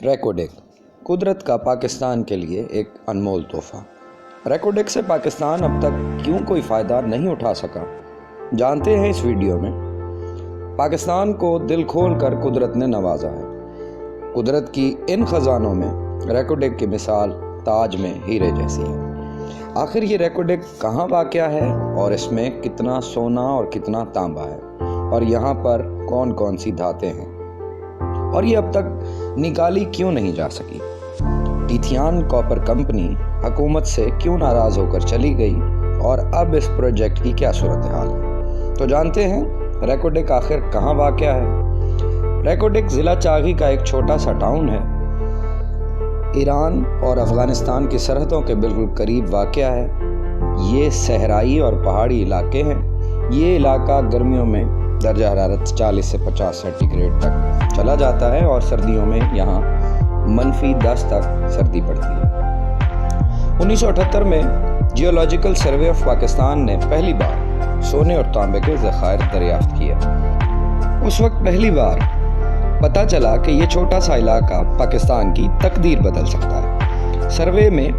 ریکوڈیک قدرت کا پاکستان کے لیے ایک انمول تحفہ۔ ریکوڈیک سے پاکستان اب تک کیوں کوئی فائدہ نہیں اٹھا سکا، جانتے ہیں اس ویڈیو میں۔ پاکستان کو دل کھول کر قدرت نے نوازا ہے۔ قدرت کی ان خزانوں میں ریکوڈیک کی مثال تاج میں ہیرے جیسی ہے۔ آخر یہ ریکوڈیک کہاں واقع ہے اور اس میں کتنا سونا اور کتنا تانبا ہے، اور یہاں پر کون کون سی دھاتیں ہیں، اور یہ اب تک نکالی کیوں نہیں جا سکی؟ ٹیتھیان کاپر کمپنی حکومت سے کیوں ناراض ہو کر چلی گئی، اور اب اس پروجیکٹ کی کیا صورتحال ہے؟ تو جانتے ہیں ریکوڈیک آخر کہاں واقع ہے۔ ریکوڈیک ضلع چاغی کا ایک چھوٹا سا ٹاؤن ہے۔ ایران اور افغانستان کی سرحدوں کے بالکل قریب واقع ہے۔ یہ صحرائی اور پہاڑی علاقے ہیں۔ یہ علاقہ گرمیوں میں درجہ حرارت 40 سے 50 سینٹی گریڈ تک چلا جاتا ہے، اور سردیوں میں یہاں -10 تک سردی پڑتی ہے۔ 1978 میں جیولوجیکل سروے آف پاکستان نے پہلی بار سونے اور تانبے کے ذخائر دریافت کیے۔ اس وقت پہلی بار پتہ چلا کہ یہ چھوٹا سا علاقہ پاکستان کی تقدیر بدل سکتا ہے۔ سروے میں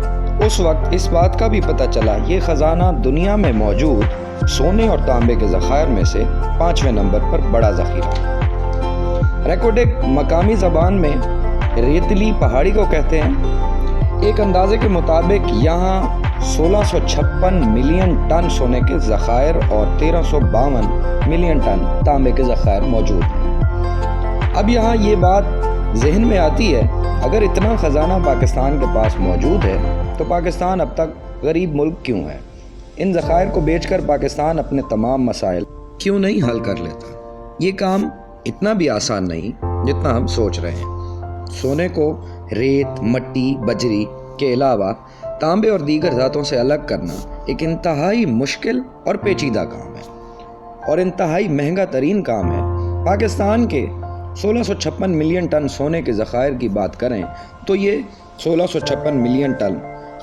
اس وقت اس بات کا بھی پتہ چلا یہ خزانہ دنیا میں موجود سونے اور تانبے کے ذخائر میں سے 5ویں نمبر پر بڑا ذخیرہ ہے۔ ریکوڈیک مقامی زبان میں ریتلی پہاڑی کو کہتے ہیں۔ ایک اندازے کے مطابق یہاں 1656 ملین ٹن سونے کے ذخائر اور 1352 ملین ٹن تانبے کے ذخائر موجود ہیں۔ اب یہاں یہ بات ذہن میں آتی ہے، اگر اتنا خزانہ پاکستان کے پاس موجود ہے تو پاکستان اب تک غریب ملک کیوں ہے؟ ان ذخائر کو بیچ کر پاکستان اپنے تمام مسائل کیوں نہیں حل کر لیتا؟ یہ کام اتنا بھی آسان نہیں جتنا ہم سوچ رہے ہیں۔ سونے کو ریت، مٹی، بجری کے علاوہ تانبے اور دیگر دھاتوں سے الگ کرنا ایک انتہائی مشکل اور پیچیدہ کام ہے، اور انتہائی مہنگا ترین کام ہے۔ پاکستان کے 1656 ملین ٹن سونے کے ذخائر کی بات کریں تو یہ 1656 ملین ٹن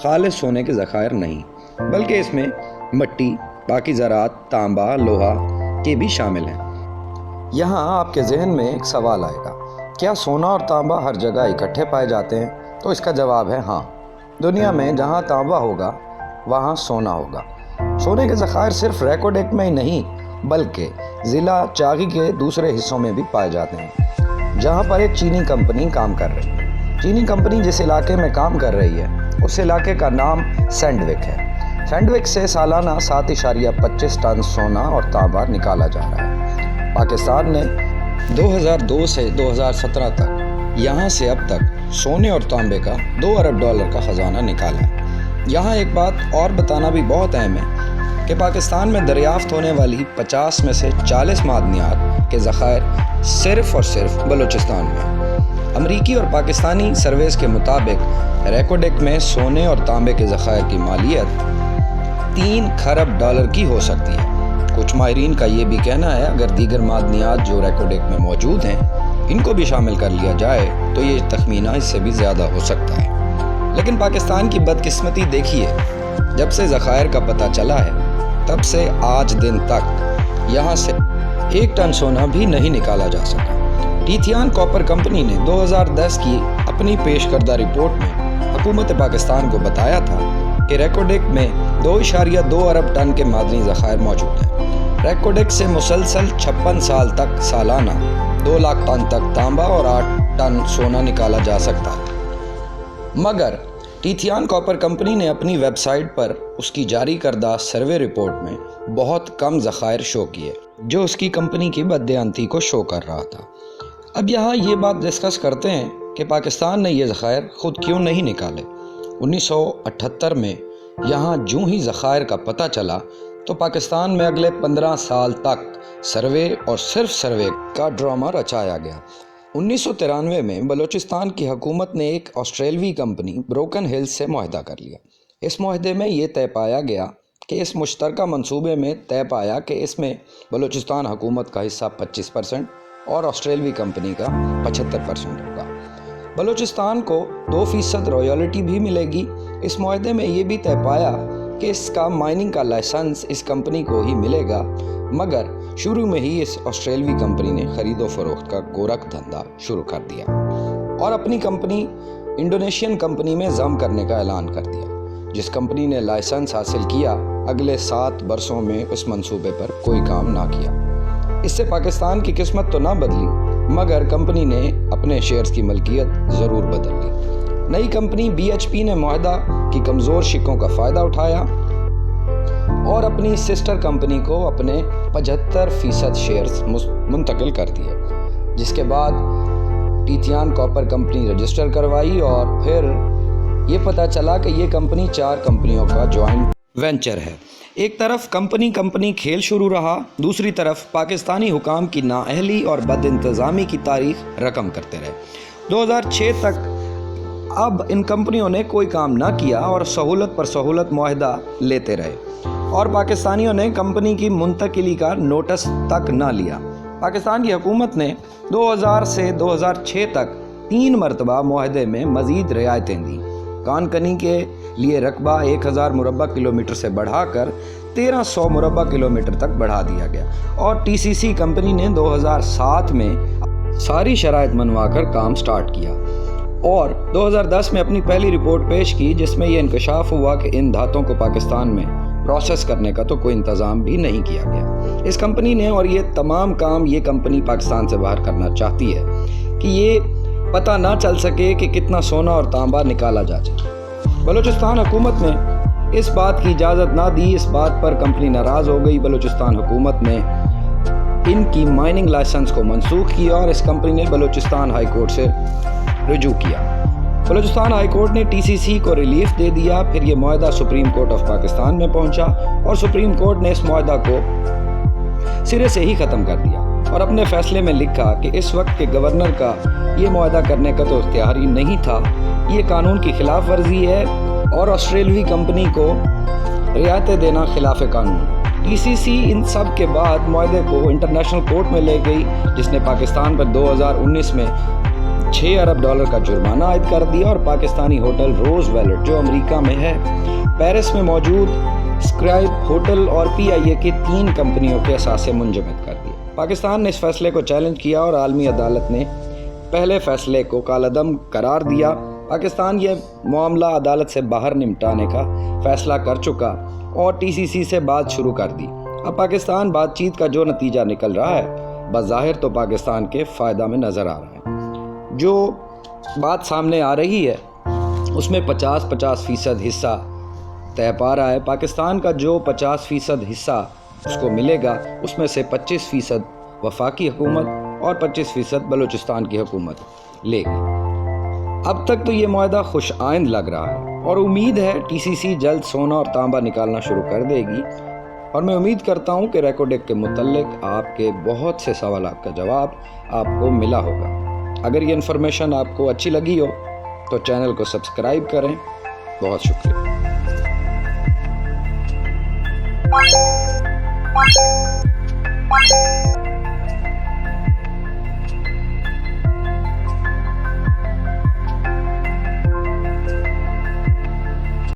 خالص سونے کے ذخائر نہیں، بلکہ اس میں مٹی، باقی زراعت، تانبا، لوہا کے بھی شامل ہیں۔ یہاں آپ کے ذہن میں ایک سوال آئے گا، کیا سونا اور تانبا ہر جگہ اکٹھے پائے جاتے ہیں؟ تو اس کا جواب ہے ہاں۔ دنیا میں جہاں تانبا ہوگا وہاں سونا ہوگا۔ سونے کے ذخائر صرف ریکوڈیک میں ہی نہیں بلکہ ضلع چاغی کے دوسرے حصوں میں بھی پائے جاتے ہیں، جہاں پر ایک چینی کمپنی کام کر رہی ہے۔ چینی کمپنی جس علاقے میں کام کر رہی ہے اس علاقے کا نام سینڈوک ہے۔ سینڈوک سے سالانہ 7.25 ٹن سونا اور تانبا نکالا جا رہا ہے۔ پاکستان نے 2002 سے 2017 تک یہاں سے اب تک سونے اور تانبے کا $2 ارب کا خزانہ نکالا ہے۔ یہاں ایک بات اور بتانا بھی بہت اہم ہے کہ پاکستان میں دریافت ہونے والی 50 میں سے 40 معدنیات کے ذخائر صرف اور صرف بلوچستان میں ہیں۔ امریکی اور پاکستانی سرویز کے مطابق ریکوڈیک میں سونے اور تانبے کے ذخائر کی مالیت $3 کھرب کی ہو سکتی ہے۔ کچھ ماہرین کا یہ بھی کہنا ہے اگر دیگر معدنیات جو ریکوڈیک میں موجود ہیں ان کو بھی شامل کر لیا جائے تو یہ تخمینہ اس سے بھی زیادہ ہو سکتا ہے۔ لیکن پاکستان کی بدقسمتی دیکھیے، جب سے ذخائر کا پتہ چلا ہے تب سے آج دن تک یہاں سے 1 ٹن سونا بھی نہیں نکالا جا سکا۔ ٹیتھیان کاپر کمپنی نے 2010 کی اپنی پیش کردہ رپورٹ میں حکومت پاکستان کو بتایا تھا کہ ریکوڈیک میں 2.2 ارب ٹن کے معدنی ذخائر موجود ہیں۔ ریکوڈیک سے مسلسل 56 سال تک سالانہ 2 لاکھ ٹن تک تانبا اور 8 ٹن سونا نکالا جا سکتا ہے، مگر ٹیتھیان کاپر کمپنی نے اپنی ویب سائٹ پر اس کی جاری کردہ سروے رپورٹ میں بہت کم ذخائر شو کیے، جو اس کی کمپنی کی بددیانتی کو شو کر رہا تھا۔ اب یہاں یہ بات ڈسکس کرتے ہیں کہ پاکستان نے یہ ذخائر خود کیوں نہیں نکالے۔ 1978 میں یہاں جوں ہی ذخائر کا پتہ چلا تو پاکستان میں اگلے 15 سال تک سروے اور صرف سروے کا ڈرامہ رچایا گیا۔ 1993 میں بلوچستان کی حکومت نے ایک آسٹریلوی کمپنی بروکن ہلز سے معاہدہ کر لیا۔ اس معاہدے میں یہ طے پایا گیا کہ اس مشترکہ منصوبے میں طے پایا کہ اس میں بلوچستان حکومت کا حصہ 25% اور آسٹریلوی کمپنی کا 75% ہوگا۔ بلوچستان کو 2% رائلٹی بھی ملے گی۔ اس معاہدے میں یہ بھی طے پایا کہ اس کا مائننگ کا لائسنس اس کمپنی کو ہی ملے گا، مگر شروع میں ہی اس آسٹریلوی کمپنی نے خرید و فروخت کا گورکھ دھندا شروع کر دیا۔ اور اپنی کمپنی انڈونیشین کمپنی میں ضم کرنے کا اعلان کر دیا۔ جس کمپنی نے لائسنس حاصل کیا اگلے 7 برسوں میں اس منصوبے پر کوئی کام نہ کیا۔ اس سے پاکستان کی قسمت تو نہ بدلی مگر کمپنی نے اپنے شیئرز کی ملکیت ضرور بدل لی۔ نئی کمپنی BHP نے معاہدہ کی کمزور شقوں کا فائدہ اٹھایا اور اپنی سسٹر کمپنی کو اپنے 75% شیئرز منتقل کر دیے، جس کے بعد ٹیتیان کاپر کمپنی رجسٹر کروائی اور پھر یہ پتہ چلا کہ یہ کمپنی 4 کمپنیوں کا جوائنٹ وینچر ہے۔ ایک طرف کمپنی کھیل شروع رہا، دوسری طرف پاکستانی حکام کی نااہلی اور بد انتظامی کی تاریخ رقم کرتے رہے۔ 2006 تک اب ان کمپنیوں نے کوئی کام نہ کیا اور سہولت پر سہولت معاہدہ لیتے رہے اور پاکستانیوں نے کمپنی کی منتقلی کا نوٹس تک نہ لیا۔ پاکستان کی حکومت نے 2000 سے 2006 تک 3 مرتبہ معاہدے میں مزید رعایتیں دیں۔ کان کنی کے لیے رقبہ 1000 مربع کلومیٹر سے بڑھا کر 1300 مربع کلومیٹر تک بڑھا دیا گیا اور TCC کمپنی نے 2007 میں ساری شرائط منوا کر کام سٹارٹ کیا اور 2010 میں اپنی پہلی رپورٹ پیش کی، جس میں یہ انکشاف ہوا کہ ان دھاتوں کو پاکستان میں پروسیس کرنے کا تو کوئی انتظام بھی نہیں کیا گیا۔ اس کمپنی نے اور یہ تمام کام یہ کمپنی پاکستان سے باہر کرنا چاہتی ہے کہ یہ پتہ نہ چل سکے کہ کتنا سونا اور تانبا نکالا جا چکا۔ بلوچستان حکومت نے اس بات کی اجازت نہ دی، اس بات پر کمپنی ناراض ہو گئی۔ بلوچستان حکومت نے ان کی مائننگ لائسنس کو منسوخ کیا اور اس کمپنی نے بلوچستان ہائی کورٹ سے رجوع کیا۔ بلوچستان ہائی کورٹ نے TCC کو ریلیف دے دیا۔ پھر یہ معاہدہ سپریم کورٹ آف پاکستان میں پہنچا اور سپریم کورٹ نے اس معاہدہ کو سرے سے ہی ختم کر دیا اور اپنے فیصلے میں لکھا کہ اس وقت کے گورنر کا یہ معاہدہ کرنے کا تو اختیاری نہیں تھا، یہ قانون کی خلاف ورزی ہے اور آسٹریلوی کمپنی کو رعایتیں دینا خلاف قانون۔ TCC ان سب کے بعد معاہدے کو انٹرنیشنل کورٹ میں لے گئی، جس نے پاکستان پر 2019 میں $6 ارب کا جرمانہ عائد کر دیا اور پاکستانی ہوٹل روز ویلٹ جو امریکہ میں ہے، پیرس میں موجود اسکرائب ہوٹل اور PIA کی 3 کمپنیوں کے اثاثے منجمد کر دیے۔ پاکستان نے اس فیصلے کو چیلنج کیا اور عالمی عدالت نے پہلے فیصلے کو کالعدم قرار دیا۔ پاکستان یہ معاملہ عدالت سے باہر نمٹانے کا فیصلہ کر چکا اور TCC سے بات شروع کر دی۔ اب پاکستان بات چیت کا جو نتیجہ نکل رہا ہے بظاہر تو پاکستان کے فائدہ میں نظر آ رہا ہے۔ جو بات سامنے آ رہی ہے اس میں 50% حصہ طے پا رہا ہے۔ پاکستان کا جو 50% حصہ اس کو ملے گا اس میں سے 25% وفاقی حکومت اور 25% بلوچستان کی حکومت لے گی۔ اب تک تو یہ معاہدہ خوش آئند لگ رہا ہے اور امید ہے TCC جلد سونا اور تانبا نکالنا شروع کر دے گی اور میں امید کرتا ہوں کہ ریکوڈیک کے متعلق آپ کے بہت سے سوالات کا جواب آپ کو ملا ہوگا۔ اگر یہ انفارمیشن آپ کو اچھی لگی ہو تو چینل کو سبسکرائب کریں۔ بہت شکریہ۔